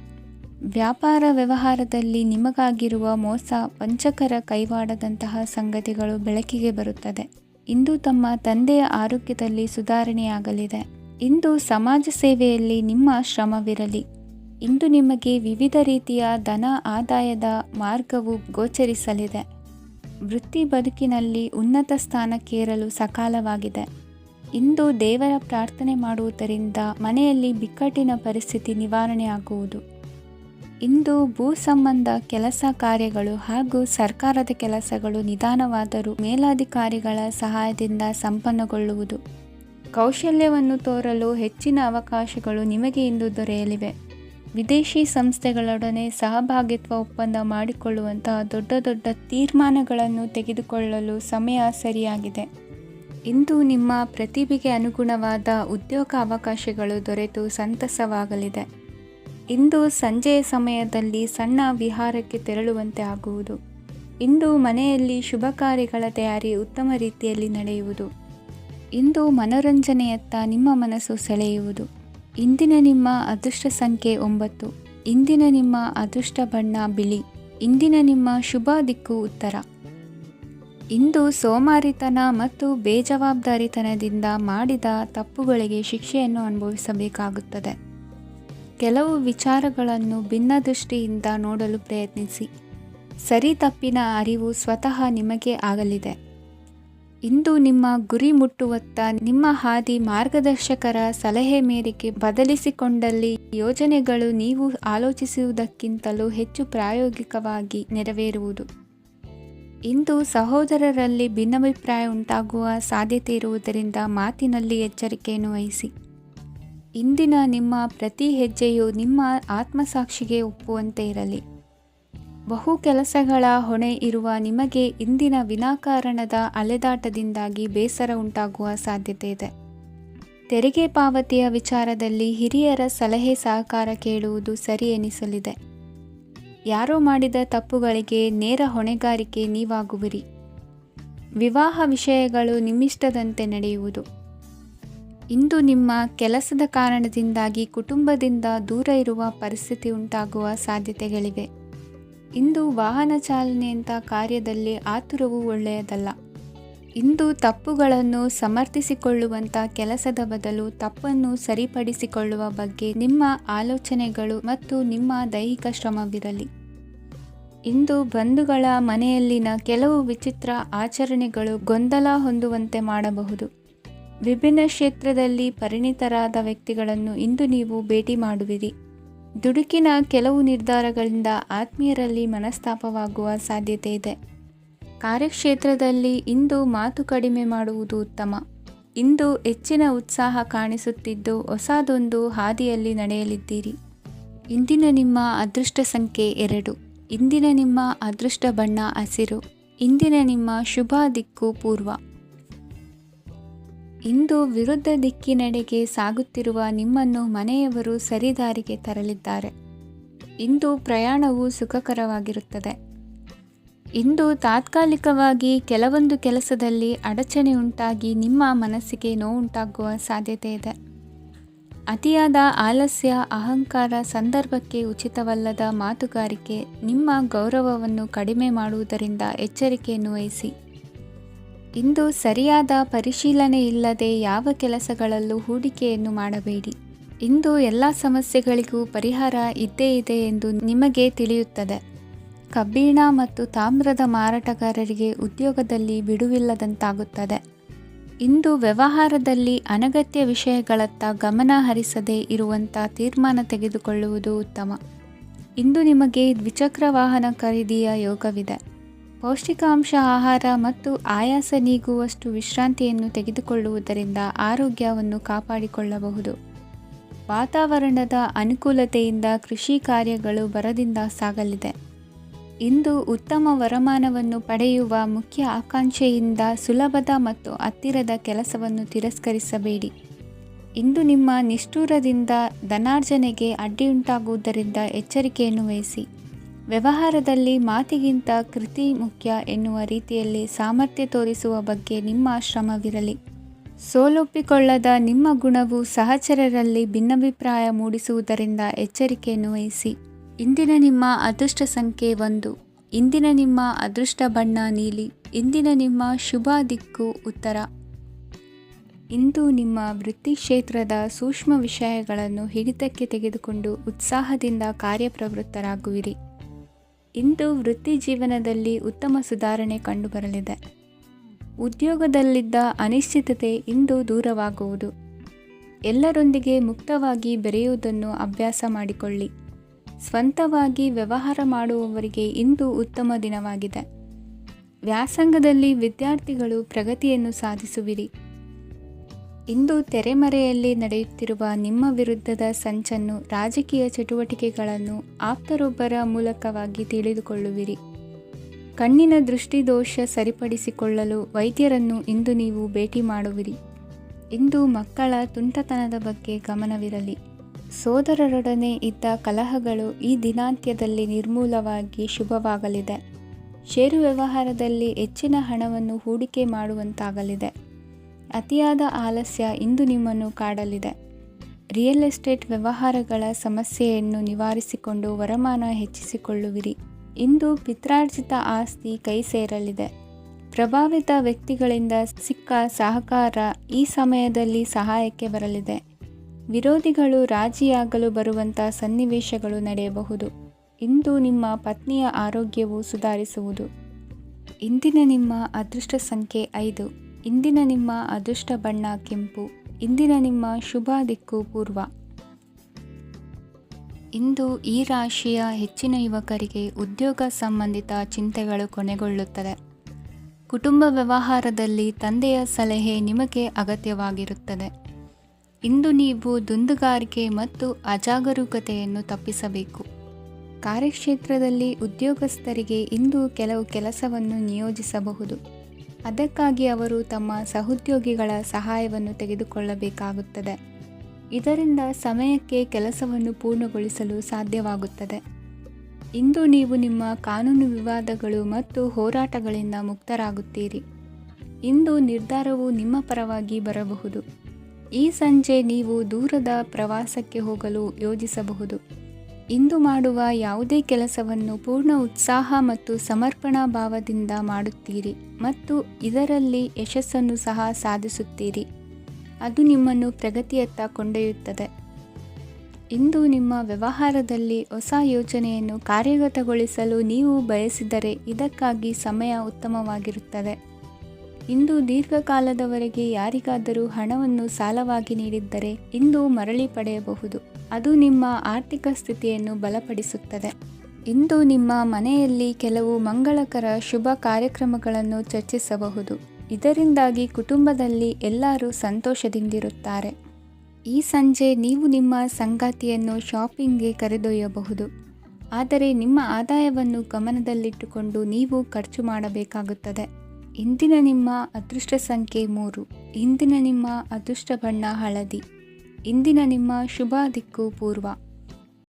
ವ್ಯಾಪಾರ ವ್ಯವಹಾರದಲ್ಲಿ ನಿಮಗಾಗಿರುವ ಮೋಸ, ವಂಚಕರ ಕೈವಾಡದಂತಹ ಸಂಗತಿಗಳು ಬೆಳಕಿಗೆ ಬರುತ್ತದೆ. ಇಂದು ತಮ್ಮ ತಂದೆಯ ಆರೋಗ್ಯದಲ್ಲಿ ಸುಧಾರಣೆಯಾಗಲಿದೆ. ಇಂದು ಸಮಾಜ ಸೇವೆಯಲ್ಲಿ ನಿಮ್ಮ ಶ್ರಮವಿರಲಿ. ಇಂದು ನಿಮಗೆ ವಿವಿಧ ರೀತಿಯ ಧನ ಆದಾಯದ ಮಾರ್ಗವು ಗೋಚರಿಸಲಿದೆ. ವೃತ್ತಿ ಬದುಕಿನಲ್ಲಿ ಉನ್ನತ ಸ್ಥಾನಕ್ಕೇರಲು ಸಕಾಲವಾಗಿದೆ. ಇಂದು ದೇವರ ಪ್ರಾರ್ಥನೆ ಮಾಡುವುದರಿಂದ ಮನೆಯಲ್ಲಿ ಬಿಕ್ಕಟ್ಟಿನ ಪರಿಸ್ಥಿತಿ ನಿವಾರಣೆಯಾಗುವುದು. ಇಂದು ಭೂ ಸಂಬಂಧ ಕೆಲಸ ಕಾರ್ಯಗಳು ಹಾಗೂ ಸರ್ಕಾರದ ಕೆಲಸಗಳು ನಿಧಾನವಾದರೂ ಮೇಲಾಧಿಕಾರಿಗಳ ಸಹಾಯದಿಂದ ಸಂಪನ್ನಗೊಳ್ಳುವುದು. ಕೌಶಲ್ಯವನ್ನು ತೋರಲು ಹೆಚ್ಚಿನ ಅವಕಾಶಗಳು ನಿಮಗೆ ಇಂದು ದೊರೆಯಲಿವೆ. ವಿದೇಶಿ ಸಂಸ್ಥೆಗಳೊಡನೆ ಸಹಭಾಗಿತ್ವ ಒಪ್ಪಂದ ಮಾಡಿಕೊಳ್ಳುವಂತಹ ದೊಡ್ಡ ದೊಡ್ಡ ತೀರ್ಮಾನಗಳನ್ನು ತೆಗೆದುಕೊಳ್ಳಲು ಸಮಯ ಸರಿಯಾಗಿದೆ. ಇಂದು ನಿಮ್ಮ ಪ್ರತಿಭೆಗೆ ಅನುಗುಣವಾದ ಉದ್ಯೋಗ ಅವಕಾಶಗಳು ದೊರೆತು ಸಂತಸವಾಗಲಿದೆ. ಇಂದು ಸಂಜೆಯ ಸಮಯದಲ್ಲಿ ಸಣ್ಣ ವಿಹಾರಕ್ಕೆ ತೆರಳುವಂತೆ ಆಗುವುದು. ಇಂದು ಮನೆಯಲ್ಲಿ ಶುಭ ಕಾರ್ಯಗಳ ತಯಾರಿ ಉತ್ತಮ ರೀತಿಯಲ್ಲಿ ನಡೆಯುವುದು. ಇಂದು ಮನೋರಂಜನೆಯತ್ತ ನಿಮ್ಮ ಮನಸ್ಸು ಸೆಳೆಯುವುದು. ಇಂದಿನ ನಿಮ್ಮ ಅದೃಷ್ಟ ಸಂಖ್ಯೆ 9. ಇಂದಿನ ನಿಮ್ಮ ಅದೃಷ್ಟ ಬಣ್ಣ ಬಿಳಿ. ಇಂದಿನ ನಿಮ್ಮ ಶುಭ ದಿಕ್ಕು ಉತ್ತರ. ಇಂದು ಸೋಮಾರಿತನ ಮತ್ತು ಬೇಜವಾಬ್ದಾರಿತನದಿಂದ ಮಾಡಿದ ತಪ್ಪುಗಳಿಗೆ ಶಿಕ್ಷೆಯನ್ನು ಅನುಭವಿಸಬೇಕಾಗುತ್ತದೆ. ಕೆಲವು ವಿಚಾರಗಳನ್ನು ಭಿನ್ನ ದೃಷ್ಟಿಯಿಂದ ನೋಡಲು ಪ್ರಯತ್ನಿಸಿ. ಸರಿ ತಪ್ಪಿನ ಅರಿವು ಸ್ವತಃ ನಿಮಗೆ ಆಗಲಿದೆ. ಇಂದು ನಿಮ್ಮ ಗುರಿ ಮುಟ್ಟುವತ್ತ ನಿಮ್ಮ ಹಾದಿ ಮಾರ್ಗದರ್ಶಕರ ಸಲಹೆ ಮೇರೆಗೆ ಬದಲಿಸಿಕೊಂಡಲ್ಲಿ ಯೋಜನೆಗಳು ನೀವು ಆಲೋಚಿಸುವುದಕ್ಕಿಂತಲೂ ಹೆಚ್ಚು ಪ್ರಾಯೋಗಿಕವಾಗಿ ನೆರವೇರುವುದು. ಇಂದು ಸಹೋದರರಲ್ಲಿ ಭಿನ್ನಾಭಿಪ್ರಾಯ ಉಂಟಾಗುವ ಸಾಧ್ಯತೆ ಇರುವುದರಿಂದ ಮಾತಿನಲ್ಲಿ ಎಚ್ಚರಿಕೆಯನ್ನು ವಹಿಸಿ. ಇಂದಿನ ನಿಮ್ಮ ಪ್ರತಿ ಹೆಜ್ಜೆಯು ನಿಮ್ಮ ಆತ್ಮಸಾಕ್ಷಿಗೆ ಒಪ್ಪುವಂತೆ ಇರಲಿ. ಬಹು ಕೆಲಸಗಳ ಹೊಣೆ ಇರುವ ನಿಮಗೆ ಇಂದಿನ ವಿನಾಕಾರಣದ ಅಲೆದಾಟದಿಂದಾಗಿ ಬೇಸರ ಉಂಟಾಗುವ ಸಾಧ್ಯತೆ ಇದೆ. ತೆರಿಗೆ ಪಾವತಿಯ ವಿಚಾರದಲ್ಲಿ ಹಿರಿಯರ ಸಲಹೆ ಸಹಕಾರ ಕೇಳುವುದು ಸರಿ ಎನಿಸಲಿದೆ. ಯಾರೋ ಮಾಡಿದ ತಪ್ಪುಗಳಿಗೆ ನೇರ ಹೊಣೆಗಾರಿಕೆ ನೀವಾಗುವಿರಿ. ವಿವಾಹ ವಿಷಯಗಳು ನಿಮ್ಮಿಷ್ಟದಂತೆ ನಡೆಯುವುದು. ಇಂದು ನಿಮ್ಮ ಕೆಲಸದ ಕಾರಣದಿಂದಾಗಿ ಕುಟುಂಬದಿಂದ ದೂರ ಇರುವ ಪರಿಸ್ಥಿತಿ ಉಂಟಾಗುವ ಸಾಧ್ಯತೆಗಳಿವೆ. ಇಂದು ವಾಹನ ಚಾಲನೆಯಂಥ ಕಾರ್ಯದಲ್ಲಿ ಆತುರವು ಒಳ್ಳೆಯದಲ್ಲ. ಇಂದು ತಪ್ಪುಗಳನ್ನು ಸಮರ್ಥಿಸಿಕೊಳ್ಳುವಂಥ ಕೆಲಸದ ಬದಲು ತಪ್ಪನ್ನು ಸರಿಪಡಿಸಿಕೊಳ್ಳುವ ಬಗ್ಗೆ ನಿಮ್ಮ ಆಲೋಚನೆಗಳು ಮತ್ತು ನಿಮ್ಮ ದೈಹಿಕ ಶ್ರಮವಿರಲಿ. ಇಂದು ಬಂಧುಗಳ ಮನೆಯಲ್ಲಿನ ಕೆಲವು ವಿಚಿತ್ರ ಆಚರಣೆಗಳು ಗೊಂದಲ ಹೊಂದುವಂತೆ ಮಾಡಬಹುದು. ವಿಭಿನ್ನ ಕ್ಷೇತ್ರದಲ್ಲಿ ಪರಿಣಿತರಾದ ವ್ಯಕ್ತಿಗಳನ್ನು ಇಂದು ನೀವು ಭೇಟಿ ಮಾಡುವಿರಿ. ದುಡುಕಿನ ಕೆಲವು ನಿರ್ಧಾರಗಳಿಂದ ಆತ್ಮೀಯರಲ್ಲಿ ಮನಸ್ತಾಪವಾಗುವ ಸಾಧ್ಯತೆ ಇದೆ. ಕಾರ್ಯಕ್ಷೇತ್ರದಲ್ಲಿ ಇಂದು ಮಾತು ಕಡಿಮೆ ಮಾಡುವುದು ಉತ್ತಮ. ಇಂದು ಹೆಚ್ಚಿನ ಉತ್ಸಾಹ ಕಾಣಿಸುತ್ತಿದ್ದು ಹೊಸದೊಂದು ಹಾದಿಯಲ್ಲಿ ನಡೆಯಲಿದ್ದೀರಿ. ಇಂದಿನ ನಿಮ್ಮ ಅದೃಷ್ಟ ಸಂಖ್ಯೆ 2. ಇಂದಿನ ನಿಮ್ಮ ಅದೃಷ್ಟ ಬಣ್ಣ ಹಸಿರು. ಇಂದಿನ ನಿಮ್ಮ ಶುಭ ದಿಕ್ಕು ಪೂರ್ವ. ಇಂದು ವಿರುದ್ಧ ದಿಕ್ಕಿನೆಡೆಗೆ ಸಾಗುತ್ತಿರುವ ನಿಮ್ಮನ್ನು ಮನೆಯವರು ಸರಿದಾರಿಗೆ ತರಲಿದ್ದಾರೆ. ಇಂದು ಪ್ರಯಾಣವು ಸುಖಕರವಾಗಿರುತ್ತದೆ. ಇಂದು ತಾತ್ಕಾಲಿಕವಾಗಿ ಕೆಲವೊಂದು ಕೆಲಸದಲ್ಲಿ ಅಡಚಣೆ ಉಂಟಾಗಿ ನಿಮ್ಮ ಮನಸ್ಸಿಗೆ ನೋವುಂಟಾಗುವ ಸಾಧ್ಯತೆ ಇದೆ. ಅತಿಯಾದ ಆಲಸ್ಯ, ಅಹಂಕಾರ, ಸಂದರ್ಭಕ್ಕೆ ಉಚಿತವಲ್ಲದ ಮಾತುಗಾರಿಕೆ ನಿಮ್ಮ ಗೌರವವನ್ನು ಕಡಿಮೆ ಮಾಡುವುದರಿಂದ ಎಚ್ಚರಿಕೆಯನ್ನು ವಹಿಸಿ. ಇಂದು ಸರಿಯಾದ ಪರಿಶೀಲನೆ ಇಲ್ಲದೆ ಯಾವ ಕೆಲಸಗಳಲ್ಲೂ ಹೂಡಿಕೆಯನ್ನು ಮಾಡಬೇಡಿ. ಇಂದು ಎಲ್ಲ ಸಮಸ್ಯೆಗಳಿಗೂ ಪರಿಹಾರ ಇದ್ದೇ ಇದೆ ಎಂದು ನಿಮಗೆ ತಿಳಿಯುತ್ತದೆ. ಕಬ್ಬಿಣ ಮತ್ತು ತಾಮ್ರದ ಮಾರಾಟಗಾರರಿಗೆ ಉದ್ಯೋಗದಲ್ಲಿ ಬಿಡುವಿಲ್ಲದಂತಾಗುತ್ತದೆ. ಇಂದು ವ್ಯವಹಾರದಲ್ಲಿ ಅನಗತ್ಯ ವಿಷಯಗಳತ್ತ ಗಮನ ಹರಿಸದೇ ಇರುವಂಥ ತೀರ್ಮಾನ ತೆಗೆದುಕೊಳ್ಳುವುದು ಉತ್ತಮ. ಇಂದು ನಿಮಗೆ ದ್ವಿಚಕ್ರ ವಾಹನ ಖರೀದಿಯ ಯೋಗವಿದೆ. ಪೌಷ್ಟಿಕಾಂಶ ಆಹಾರ ಮತ್ತು ಆಯಾಸ ನೀಗುವಷ್ಟು ವಿಶ್ರಾಂತಿಯನ್ನು ತೆಗೆದುಕೊಳ್ಳುವುದರಿಂದ ಆರೋಗ್ಯವನ್ನು ಕಾಪಾಡಿಕೊಳ್ಳಬಹುದು. ವಾತಾವರಣದ ಅನುಕೂಲತೆಯಿಂದ ಕೃಷಿ ಕಾರ್ಯಗಳು ಬರದಿಂದ ಸಾಗಲಿದೆ. ಇಂದು ಉತ್ತಮ ವರಮಾನವನ್ನು ಪಡೆಯುವ ಮುಖ್ಯ ಆಕಾಂಕ್ಷೆಯಿಂದ ಸುಲಭದ ಮತ್ತು ಹತ್ತಿರದ ಕೆಲಸವನ್ನು ತಿರಸ್ಕರಿಸಬೇಡಿ. ಇಂದು ನಿಮ್ಮ ನಿಷ್ಠುರದಿಂದ ಧನಾರ್ಜನೆಗೆ ಅಡ್ಡಿಯುಂಟಾಗುವುದರಿಂದ ಎಚ್ಚರಿಕೆಯನ್ನು ವಹಿಸಿ. ವ್ಯವಹಾರದಲ್ಲಿ ಮಾತಿಗಿಂತ ಕೃತಿ ಮುಖ್ಯ ಎನ್ನುವ ರೀತಿಯಲ್ಲಿ ಸಾಮರ್ಥ್ಯ ತೋರಿಸುವ ಬಗ್ಗೆ ನಿಮ್ಮ ಶ್ರಮವಿರಲಿ. ಸೋಲೊಪ್ಪಿಕೊಳ್ಳದ ನಿಮ್ಮ ಗುಣವು ಸಹಚರರಲ್ಲಿ ಭಿನ್ನಾಭಿಪ್ರಾಯ ಮೂಡಿಸುವುದರಿಂದ ಎಚ್ಚರಿಕೆಯನ್ನು ವಹಿಸಿ. ಇಂದಿನ ನಿಮ್ಮ ಅದೃಷ್ಟ ಸಂಖ್ಯೆ 1. ಇಂದಿನ ನಿಮ್ಮ ಅದೃಷ್ಟ ಬಣ್ಣ ನೀಲಿ. ಇಂದಿನ ನಿಮ್ಮ ಶುಭ ದಿಕ್ಕು ಉತ್ತರ. ಇಂದು ನಿಮ್ಮ ವೃತ್ತಿ ಕ್ಷೇತ್ರದ ಸೂಕ್ಷ್ಮ ವಿಷಯಗಳನ್ನು ಹಿಡಿತಕ್ಕೆ ತೆಗೆದುಕೊಂಡು ಉತ್ಸಾಹದಿಂದ ಕಾರ್ಯಪ್ರವೃತ್ತರಾಗುವಿರಿ. ಇಂದು ವೃತ್ತಿ ಜೀವನದಲ್ಲಿ ಉತ್ತಮ ಸುಧಾರಣೆ ಕಂಡುಬರಲಿದೆ. ಉದ್ಯೋಗದಲ್ಲಿದ್ದ ಅನಿಶ್ಚಿತತೆ ಇಂದು ದೂರವಾಗುವುದು. ಎಲ್ಲರೊಂದಿಗೆ ಮುಕ್ತವಾಗಿ ಬೆರೆಯುವುದನ್ನು ಅಭ್ಯಾಸ ಮಾಡಿಕೊಳ್ಳಿ. ಸ್ವಂತವಾಗಿ ವ್ಯವಹಾರ ಮಾಡುವವರಿಗೆ ಇಂದು ಉತ್ತಮ ದಿನವಾಗಿದೆ. ವ್ಯಾಸಂಗದಲ್ಲಿ ವಿದ್ಯಾರ್ಥಿಗಳು ಪ್ರಗತಿಯನ್ನು ಸಾಧಿಸುವಿರಿ. ಇಂದು ತೆರೆಮರೆಯಲ್ಲಿ ನಡೆಯುತ್ತಿರುವ ನಿಮ್ಮ ವಿರುದ್ಧದ ಸಂಚನ್ನು, ರಾಜಕೀಯ ಚಟುವಟಿಕೆಗಳನ್ನು ಆಪ್ತರೊಬ್ಬರ ಮೂಲಕವಾಗಿ ತಿಳಿದುಕೊಳ್ಳುವಿರಿ. ಕಣ್ಣಿನ ದೃಷ್ಟಿದೋಷ ಸರಿಪಡಿಸಿಕೊಳ್ಳಲು ವೈದ್ಯರನ್ನು ಇಂದು ನೀವು ಭೇಟಿ ಮಾಡುವಿರಿ. ಇಂದು ಮಕ್ಕಳ ತುಂಟತನದ ಬಗ್ಗೆ ಗಮನವಿರಲಿ. ಸೋದರರೊಡನೆ ಇದ್ದ ಕಲಹಗಳು ಈ ದಿನಾಂತ್ಯದಲ್ಲಿ ನಿರ್ಮೂಲವಾಗಿ ಶುಭವಾಗಲಿದೆ. ಷೇರು ವ್ಯವಹಾರದಲ್ಲಿ ಹೆಚ್ಚಿನ ಹಣವನ್ನು ಹೂಡಿಕೆ ಮಾಡುವಂತಾಗಲಿದೆ. ಅತಿಯಾದ ಆಲಸ್ಯ ಇಂದು ನಿಮ್ಮನ್ನು ಕಾಡಲಿದೆ. ರಿಯಲ್ ಎಸ್ಟೇಟ್ ವ್ಯವಹಾರಗಳ ಸಮಸ್ಯೆಯನ್ನು ನಿವಾರಿಸಿಕೊಂಡು ವರಮಾನ ಹೆಚ್ಚಿಸಿಕೊಳ್ಳುವಿರಿ. ಇಂದು ಪಿತ್ರಾರ್ಜಿತ ಆಸ್ತಿ ಕೈ ಸೇರಲಿದೆ. ಪ್ರಭಾವಿತ ವ್ಯಕ್ತಿಗಳಿಂದ ಸಿಕ್ಕ ಸಹಕಾರ ಈ ಸಮಯದಲ್ಲಿ ಸಹಾಯಕ್ಕೆ ಬರಲಿದೆ. ವಿರೋಧಿಗಳು ರಾಜಿಯಾಗಲು ಬರುವಂಥ ಸನ್ನಿವೇಶಗಳು ನಡೆಯಬಹುದು. ಇಂದು ನಿಮ್ಮ ಪತ್ನಿಯ ಆರೋಗ್ಯವು ಸುಧಾರಿಸುವುದು. ಇಂದಿನ ನಿಮ್ಮ ಅದೃಷ್ಟ ಸಂಖ್ಯೆ 5. ಇಂದಿನ ನಿಮ್ಮ ಅದೃಷ್ಟ ಬಣ್ಣ ಕೆಂಪು. ಇಂದಿನ ನಿಮ್ಮ ಶುಭ ದಿಕ್ಕು ಪೂರ್ವ. ಇಂದು ಈ ರಾಶಿಯ ಹೆಚ್ಚಿನ ಯುವಕರಿಗೆ ಉದ್ಯೋಗ ಸಂಬಂಧಿತ ಚಿಂತೆಗಳು ಕೊನೆಗೊಳ್ಳುತ್ತದೆ. ಕುಟುಂಬ ವ್ಯವಹಾರದಲ್ಲಿ ತಂದೆಯ ಸಲಹೆ ನಿಮಗೆ ಅಗತ್ಯವಾಗಿರುತ್ತದೆ. ಇಂದು ನೀವು ದುಂದುಗಾರಿಕೆ ಮತ್ತು ಅಜಾಗರೂಕತೆಯನ್ನು ತಪ್ಪಿಸಬೇಕು. ಕಾರ್ಯಕ್ಷೇತ್ರದಲ್ಲಿ ಉದ್ಯೋಗಸ್ಥರಿಗೆ ಇಂದು ಕೆಲವು ಕೆಲಸವನ್ನು ನಿಯೋಜಿಸಬಹುದು. ಅದಕ್ಕಾಗಿ ಅವರು ತಮ್ಮ ಸಹೋದ್ಯೋಗಿಗಳ ಸಹಾಯವನ್ನು ತೆಗೆದುಕೊಳ್ಳಬೇಕಾಗುತ್ತದೆ. ಇದರಿಂದ ಸಮಯಕ್ಕೆ ಕೆಲಸವನ್ನು ಪೂರ್ಣಗೊಳಿಸಲು ಸಾಧ್ಯವಾಗುತ್ತದೆ. ಇಂದು ನೀವು ನಿಮ್ಮ ಕಾನೂನು ವಿವಾದಗಳು ಮತ್ತು ಹೋರಾಟಗಳಿಂದ ಮುಕ್ತರಾಗುತ್ತೀರಿ. ಇಂದು ನಿರ್ಧಾರವು ನಿಮ್ಮ ಪರವಾಗಿ ಬರಬಹುದು. ಈ ಸಂಜೆ ನೀವು ದೂರದ ಪ್ರವಾಸಕ್ಕೆ ಹೋಗಲು ಯೋಜಿಸಬಹುದು. ಇಂದು ಮಾಡುವ ಯಾವುದೇ ಕೆಲಸವನ್ನು ಪೂರ್ಣ ಉತ್ಸಾಹ ಮತ್ತು ಸಮರ್ಪಣಾ ಭಾವದಿಂದ ಮಾಡುತ್ತೀರಿ ಮತ್ತು ಇದರಲ್ಲಿ ಯಶಸ್ಸನ್ನು ಸಹ ಸಾಧಿಸುತ್ತೀರಿ. ಅದು ನಿಮ್ಮನ್ನು ಪ್ರಗತಿಯತ್ತ ಕೊಂಡೊಯ್ಯುತ್ತದೆ. ಇಂದು ನಿಮ್ಮ ವ್ಯವಹಾರದಲ್ಲಿ ಹೊಸ ಯೋಜನೆಯನ್ನು ಕಾರ್ಯಗತಗೊಳಿಸಲು ನೀವು ಬಯಸಿದರೆ ಇದಕ್ಕಾಗಿ ಸಮಯ ಉತ್ತಮವಾಗಿರುತ್ತದೆ. ಇಂದು ದೀರ್ಘಕಾಲದವರೆಗೆ ಯಾರಿಗಾದರೂ ಹಣವನ್ನು ಸಾಲವಾಗಿ ನೀಡಿದ್ದರೆ ಇಂದು ಮರಳಿ ಪಡೆಯಬಹುದು. ಅದು ನಿಮ್ಮ ಆರ್ಥಿಕ ಸ್ಥಿತಿಯನ್ನು ಬಲಪಡಿಸುತ್ತದೆ. ಇಂದು ನಿಮ್ಮ ಮನೆಯಲ್ಲಿ ಕೆಲವು ಮಂಗಳಕರ ಶುಭ ಕಾರ್ಯಕ್ರಮಗಳನ್ನು ಚರ್ಚಿಸಬಹುದು. ಇದರಿಂದಾಗಿ ಕುಟುಂಬದಲ್ಲಿ ಎಲ್ಲರೂ ಸಂತೋಷದಿಂದಿರುತ್ತಾರೆ. ಈ ಸಂಜೆ ನೀವು ನಿಮ್ಮ ಸಂಗಾತಿಯನ್ನು ಶಾಪಿಂಗ್ಗೆ ಕರೆದೊಯ್ಯಬಹುದು. ಆದರೆ ನಿಮ್ಮ ಆದಾಯವನ್ನು ಗಮನದಲ್ಲಿಟ್ಟುಕೊಂಡು ನೀವು ಖರ್ಚು ಮಾಡಬೇಕಾಗುತ್ತದೆ. ಇಂದಿನ ನಿಮ್ಮ ಅದೃಷ್ಟ ಸಂಖ್ಯೆ 3. ಇಂದಿನ ನಿಮ್ಮ ಅದೃಷ್ಟ ಬಣ್ಣ ಹಳದಿ. ಇಂದಿನ ನಿಮ್ಮ ಶುಭ ದಿಕ್ಕು ಪೂರ್ವ.